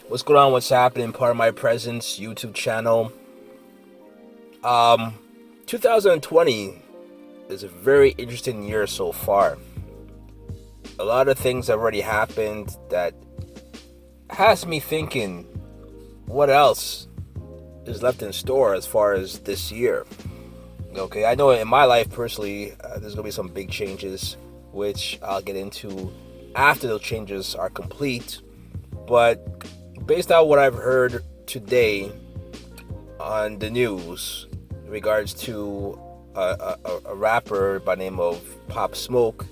What's going on? What's happening? Part of my presence YouTube channel. Um, 2020 is a very interesting year so far. A lot of things have already happened that has me thinking, what else is left in store as far as this year? Okay, I know in my life personally, there's gonna be some big changes, which I'll get into after those changes are complete. But based on what I've heard today on the news in regards to a rapper by the name of Pop Smoke,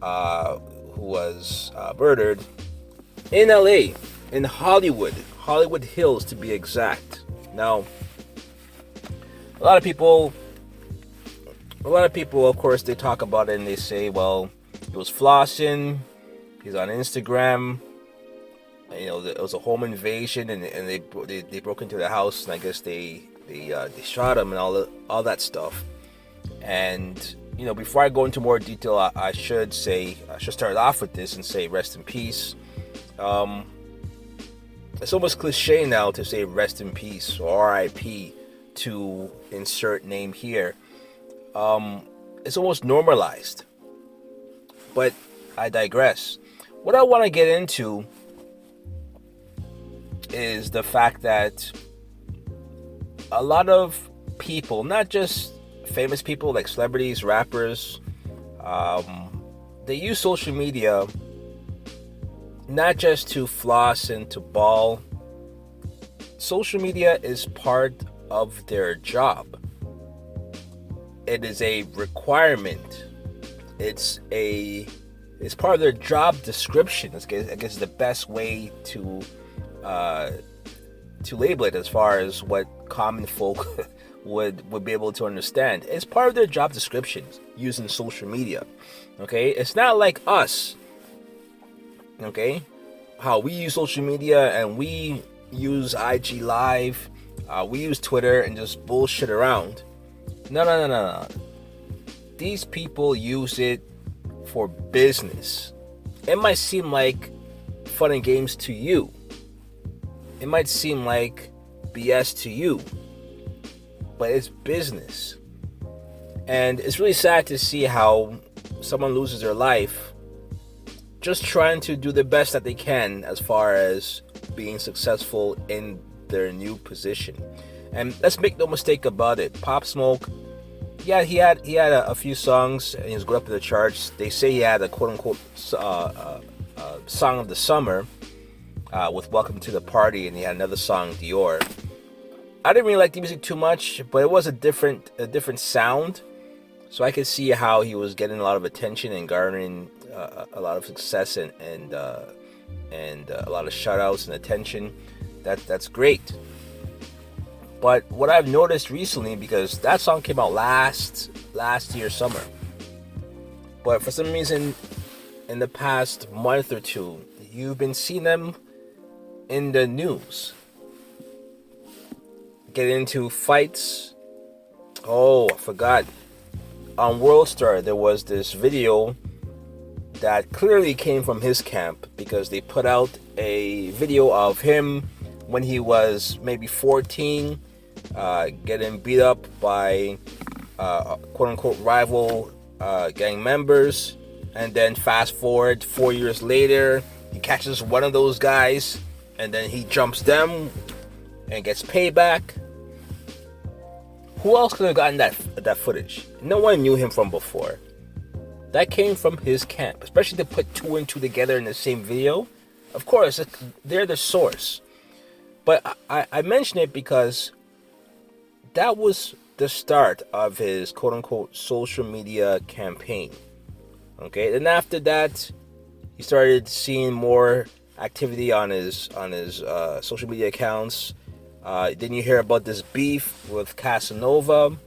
who was murdered in LA, in Hollywood Hills to be exact. Now, a lot of people, of course, they talk about it and they say, well, he was flossing, he's on Instagram. You know, it was a home invasion, and they broke into the house, and I guess they shot him and all that stuff. And you know, before I go into more detail, I should start off with this and say rest in peace. It's almost cliche now to say rest in peace or R.I.P. to insert name here. It's almost normalized, but I digress. What I want to get into is the fact that a lot of people, not just famous people like celebrities, rappers, they use social media not just to floss and to ball. Social media is part of their job. It is a requirement. It's part of their job description. I guess the best way to label it, as far as what common folk would be able to understand. It's part of their job descriptions using social media. Okay, it's not like us. Okay, how we use social media and we use IG Live, we use Twitter and just bullshit around. No. These people use it for business. It might seem like fun and games to you. It might seem like BS to you, but it's business. And it's really sad to see how someone loses their life just trying to do the best that they can as far as being successful in their new position. And let's make no mistake about it. Pop Smoke, yeah, he had a few songs and he was going up in the charts. They say he had a quote unquote song of the summer, with Welcome to the Party, and he had another song, Dior. I didn't really like the music too much, but it was a different sound, so I could see how he was getting a lot of attention and garnering a lot of success and a lot of shout-outs and attention. That's great. But what I've noticed recently, because that song came out last year summer, but for some reason in the past month or two, you've been seeing them in the news, get into fights. Oh, I forgot. On World Star, there was this video that clearly came from his camp, because they put out a video of him when he was maybe 14, getting beat up by quote unquote rival gang members, and then fast forward 4 years later, he catches one of those guys and then he jumps them and gets payback. Who else could have gotten that footage? No one knew him from before. That came from his camp, especially to put two and two together in the same video. Of course, they're the source. But I mention it because that was the start of his quote unquote social media campaign. Okay, then after that, he started seeing more activity on his social media accounts. Then you hear about this beef with Casanova.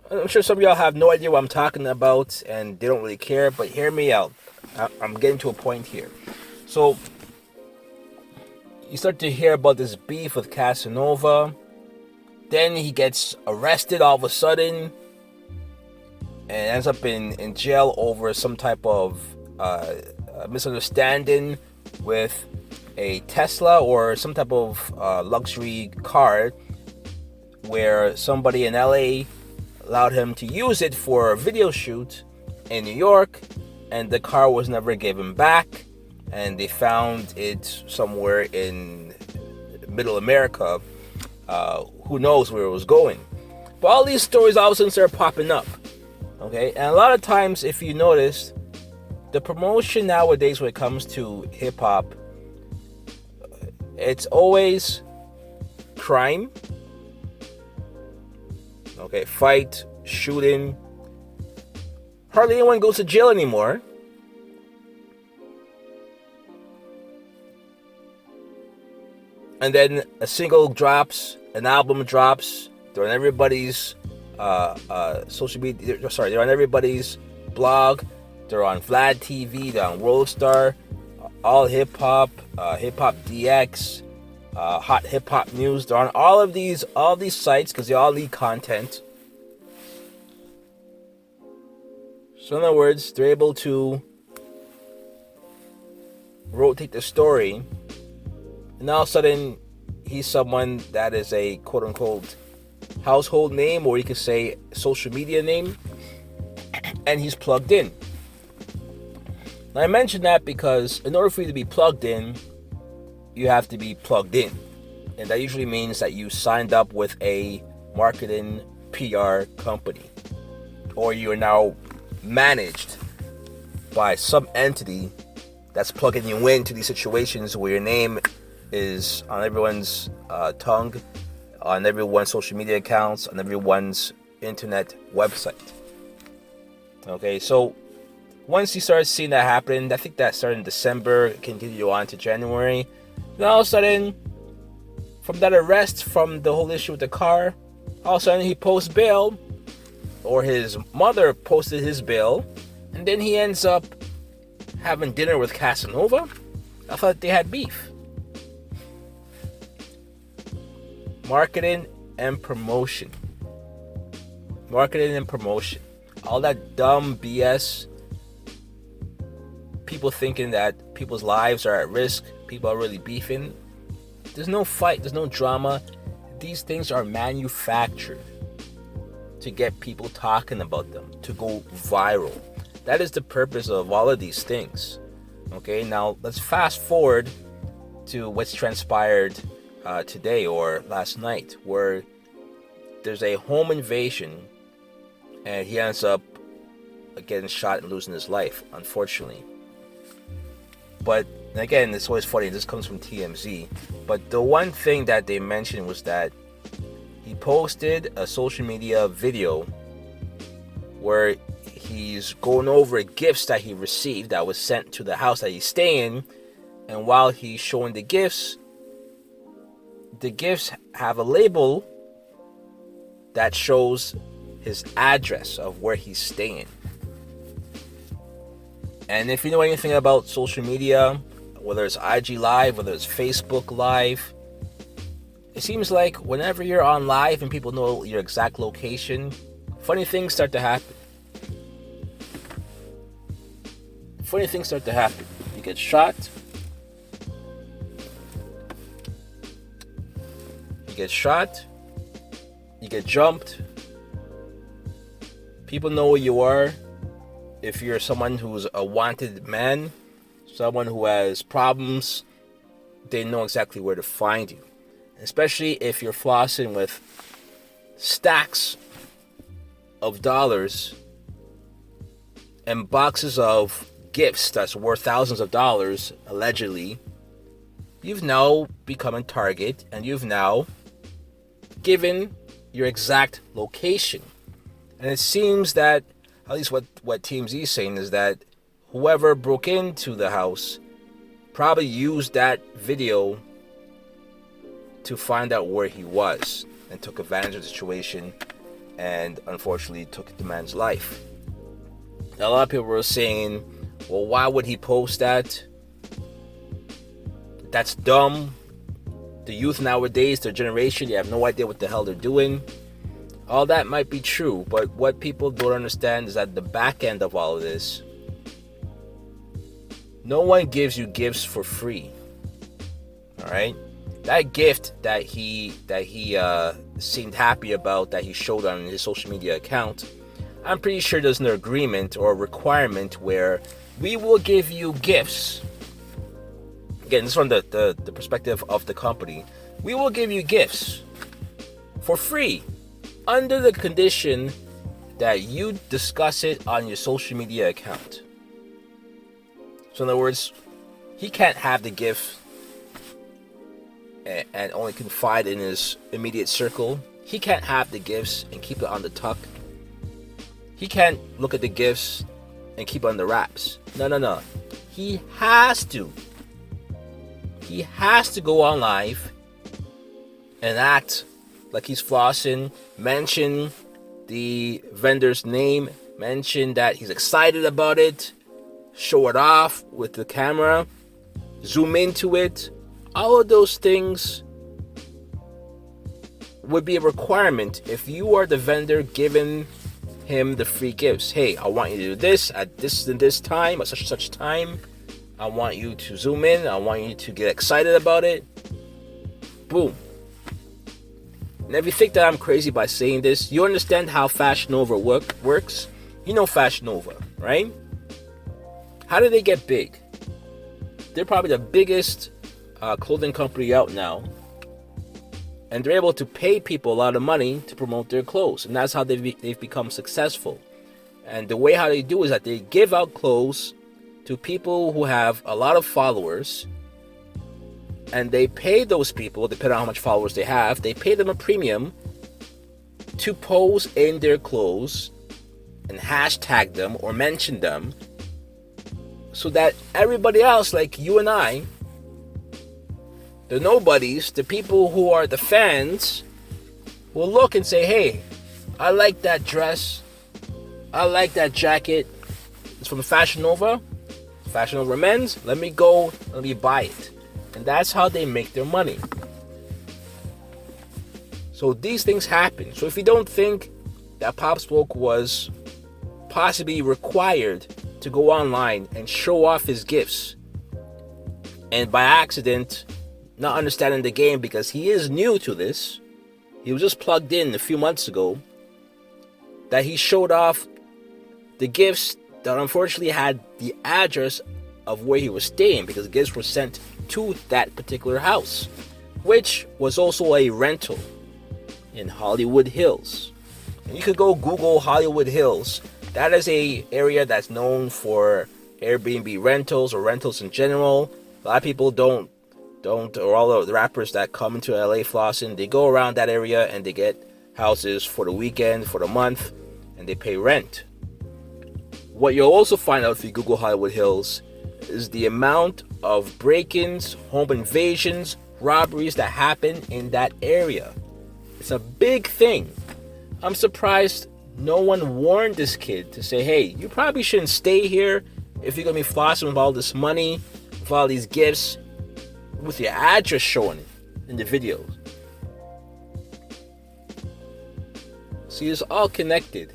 I'm sure some of y'all have no idea what I'm talking about and they don't really care, but hear me out. I'm getting to a point here. So you start to hear about this beef with Casanova. Then he gets arrested all of a sudden and ends up in jail over some type of misunderstanding with a Tesla or some type of luxury car, where somebody in LA allowed him to use it for a video shoot in New York, and the car was never given back, and they found it somewhere in middle America. Who knows where it was going. But all these stories all of a sudden start popping up. Okay, and a lot of times, if you notice, the promotion nowadays when it comes to hip-hop, it's always crime. Okay, fight, shooting. Hardly anyone goes to jail anymore. And then a single drops, an album drops, they're on everybody's social media. Sorry, they're on everybody's blog. They're on Vlad TV. They're on Worldstar, All Hip Hop, Hip Hop DX, Hot Hip Hop News. They're on all these sites because they all leak content. So in other words, they're able to rotate the story, and all of a sudden, he's someone that is a quote-unquote household name, or you could say social media name, and he's plugged in. Now, I mention that because in order for you to be plugged in, you have to be plugged in. And that usually means that you signed up with a marketing PR company, or you are now managed by some entity that's plugging you into these situations where your name is on everyone's tongue, on everyone's social media accounts, on everyone's internet website. Okay, so once you start seeing that happen, I think that started in December, continued on to January. Then all of a sudden, from that arrest, from the whole issue with the car, all of a sudden he posts bail, or his mother posted his bail, and then he ends up having dinner with Casanova. I thought they had beef. Marketing and promotion. Marketing and promotion. All that dumb BS. People thinking that people's lives are at risk. People are really beefing. There's no fight. There's no drama. These things are manufactured to get people talking about them, to go viral. That is the purpose of all of these things. Okay, now let's fast forward to what's transpired today or last night, where there's a home invasion and he ends up getting shot and losing his life, unfortunately. But again, it's always funny, this comes from TMZ, but the one thing that they mentioned was that he posted a social media video where he's going over gifts that he received that was sent to the house that he's staying, and while he's showing the gifts have a label that shows his address of where he's staying. And if you know anything about social media, whether it's IG Live, whether it's Facebook Live, it seems like whenever you're on live and people know your exact location, funny things start to happen. You get shot. You get jumped. People know where you are. If you're someone who's a wanted man, someone who has problems, they know exactly where to find you. Especially if you're flossing with stacks of dollars and boxes of gifts that's worth thousands of dollars, allegedly. You've now become a target, and you've now given your exact location. And it seems that, at least what TMZ is saying, is that whoever broke into the house probably used that video to find out where he was and took advantage of the situation and unfortunately took the man's life. Now, a lot of people were saying, well, why would he post that? That's dumb. The youth nowadays, their generation, they have no idea what the hell they're doing. All that might be true, but what people don't understand is that the back end of all of this, No one gives you gifts for free. All right? That gift that he seemed happy about, that he showed on his social media account, I'm pretty sure there's an agreement or a requirement where we will give you gifts. Again, this is from the perspective of the company. We will give you gifts for free under the condition that you discuss it on your social media account. So in other words, he can't have the gift and only confide in his immediate circle. He can't have the gifts and keep it on the tuck. He can't look at the gifts and keep it on the wraps. No. He has to. He has to go on live and act like he's flossing, mention the vendor's name, mention that he's excited about it, show it off with the camera, zoom into it. All of those things would be a requirement if you are the vendor giving him the free gifts. Hey, I want you to do this at this and this time, at such and such time. I want you to zoom in. I want you to get excited about it. Boom. And if you think that I'm crazy by saying this, you understand how Fashion Nova works. You know Fashion Nova, right? How did they get big? They're probably the biggest clothing company out now, and they're able to pay people a lot of money to promote their clothes, and that's how they've become successful. And the way how they do is that they give out clothes to people who have a lot of followers, and they pay those people, depending on how much followers they have, they pay them a premium to pose in their clothes and hashtag them or mention them, so that everybody else, like you and I, the nobodies, the people who are the fans, will look and say, hey, I like that dress, I like that jacket, it's from Fashion Nova men's, let me go, let me buy it. And that's how they make their money. So these things happen. So if you don't think that Pop Smoke was possibly required to go online and show off his gifts, and by accident not understanding the game because he is new to this, he was just plugged in a few months ago, that he showed off the gifts that unfortunately had the address of where he was staying, because the gifts were sent to that particular house, which was also a rental in Hollywood Hills. And you could go Google Hollywood Hills. That is a area that's known for Airbnb rentals or rentals in general. A lot of people don't, or all the rappers that come into LA flossing, they go around that area and they get houses for the weekend, for the month, and they pay rent. What you'll also find out if you Google Hollywood Hills is the amount of break-ins, home invasions, robberies that happen in that area. It's a big thing. I'm surprised no one warned this kid to say, hey, you probably shouldn't stay here if you're going to be flossing with all this money, with all these gifts, with your address showing it in the videos. See, it's all connected.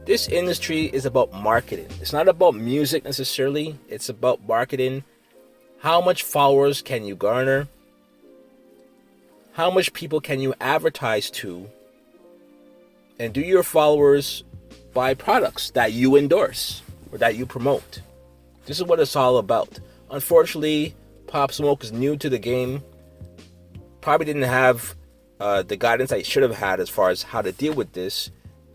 This industry is about marketing. It's not about music necessarily. It's about marketing. How much followers can you garner? How much people can you advertise to? And do your followers buy products that you endorse or that you promote? This is what it's all about. Unfortunately, Pop Smoke is new to the game. Probably didn't have the guidance I should have had as far as how to deal with this,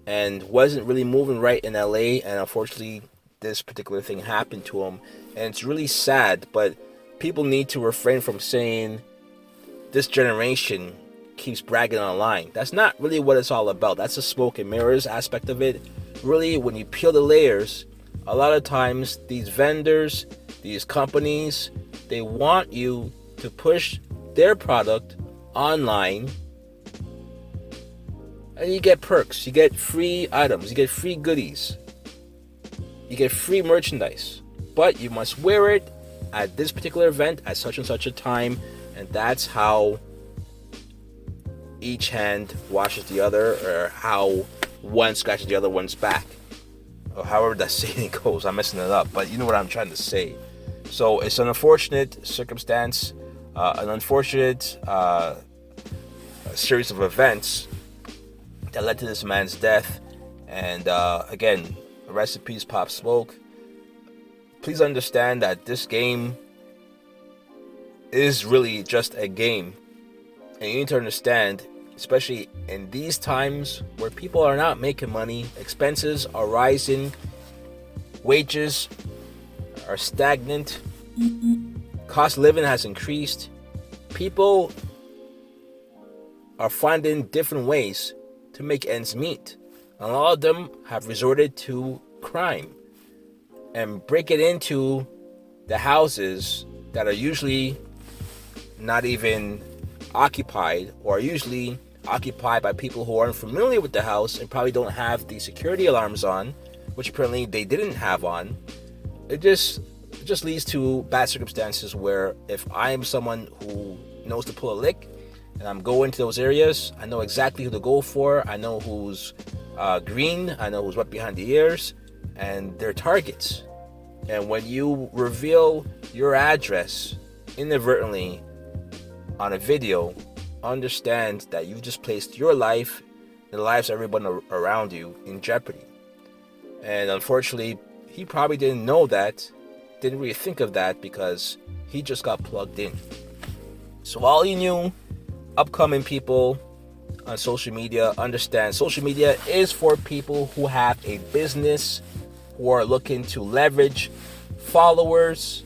and wasn't really moving right in LA. And unfortunately, this particular thing happened to him. And it's really sad, but people need to refrain from saying this generation keeps bragging online. That's not really what it's all about. That's the smoke and mirrors aspect of it. Really, when you peel the layers, a lot of times these vendors, these companies, they want you to push their product online, and you get perks, you get free items, you get free goodies, you get free merchandise, but you must wear it at this particular event at such and such a time. And that's how each hand washes the other, or how one scratches the other one's back, or however that saying goes. I'm messing it up, but you know what I'm trying to say. So it's an unfortunate circumstance, an unfortunate series of events that led to this man's death. And again, rest in peace, Pop Smoke. Please understand that this game is really just a game. And you need to understand, especially in these times where people are not making money, expenses are rising, wages are stagnant, cost of living has increased, people are finding different ways to make ends meet. A lot of them have resorted to crime and breaking into the houses that are usually not even occupied, or usually occupied by people who aren't familiar with the house and probably don't have the security alarms on, which apparently they didn't have on. It just leads to bad circumstances where if I am someone who knows to pull a lick and I'm going to those areas, I know exactly who to go for. I know who's green, I know who's wet behind the ears, and they're targets. And when you reveal your address inadvertently on a video, understand that you've just placed your life and the lives of everyone around you in jeopardy. And unfortunately, he probably didn't know that, didn't really think of that, because he just got plugged in. So all you new upcoming people on social media, understand social media is for people who have a business, who are looking to leverage followers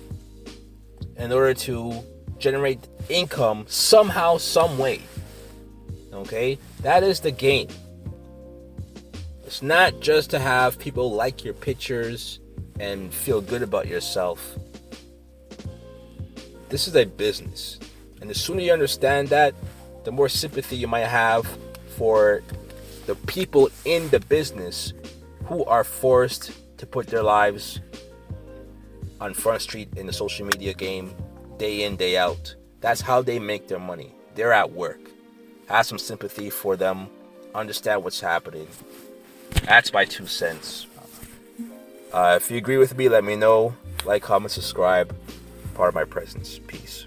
in order to generate income somehow, some way. Okay, that is the game. It's not just to have people like your pictures and feel good about yourself. This is a business, and the sooner you understand that, the more sympathy you might have for the people in the business who are forced to put their lives on Front Street in the social media game day in, day out. That's how they make their money. They're at work. Have some sympathy for them. Understand what's happening. That's my 2 cents. If you agree with me, let me know. Like, comment, subscribe. Part of my presence. Peace.